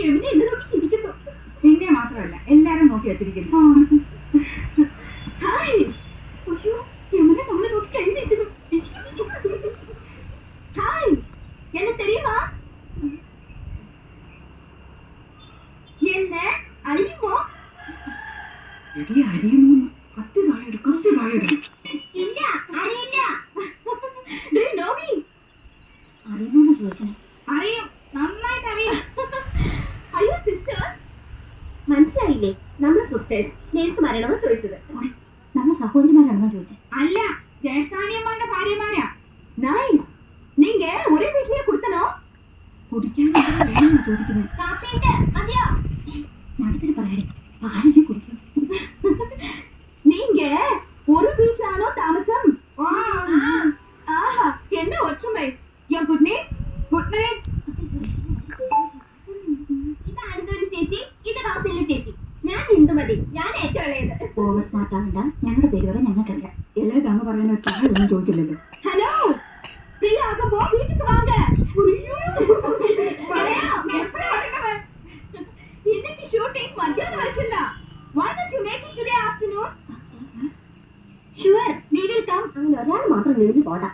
യമുന എന്നെ നോക്കി ചിരിക്കുന്നു. നിന്നെ മാത്രമല്ല എല്ലാരും നോക്കി എത്തിരിക്കുന്നു. ഹായ്. അയ്യോ യമുന നമ്മളെ നോക്കി കൈ വീശുന്നു. ഹായ് என்ன தெரியுமா? என்ன അറിയുമോ? എടി അറിയുമോ? കത്തി താഴെയിടും. ഇല്ല അറിയില്ല. Do you know me? അറിയുമോന്ന് ചോദിക്കണേ. അറിയും, നന്നായിട്ട് അറിയും. അയ്യോ സിസ്റ്റർ, മനസ്സിലായില്ലേ? നമ്മൾ സിസ്റ്റേഴ്സ് നേഴ്സുമാരാണോ ചോദിച്ചത്? നമ്മൾ സഹോദരിമാരാണെന്നോ ചോദിച്ചേ? അല്ല, ജ്യേഷ്ഠാനിയന്മാരുടെ ഭാര്യമാരാ. നൈസ്. നീങ്ക ഒരേ വീട്ടിലെ കുടുത്തനോ? കുടിക്കാനെന്നാ ചോദിക്കുന്നത്? കാപ്പിയുണ്ട്, മതിയോ? മടുത്തിട്ട് പറയാതെ ആരെയും കുടിക്കും. நீங்க ஒரு வீட்லானோ தாமசம்? ஆஹா, என்ன ஒற்றுமை. Your good name? Good name. ഇത് അനന്തപുരി ചേച്ചി, ഇത് കൗസല്യ ചേച്ചി. ഞാൻ ഇന്ദുമതി, ഞാൻ ഏറ്റവും ഇളയത്. ഓവർ സ്മാർട്ട് ആവണ്ട, ഞങ്ങളുടെ പേര് വരെ ഞങ്ങൾക്കറിയാം. ഇളയതാന്ന് പറയാൻ താഴെയൊന്നും ചോദിച്ചില്ലല്ലോ. ഹലോ, ഫ്രീ ആകുമ്പോ വീട്ടിൽ വാങ്ങ. இன்னைக்கு ஷூட்டிங் மத்தியானம் வரைக்கும் தான். Why don't you make it today afternoon? Sure, we will come. അങ്ങനെ ഒരാൾ മാത്രം എഴുതി പോടാ.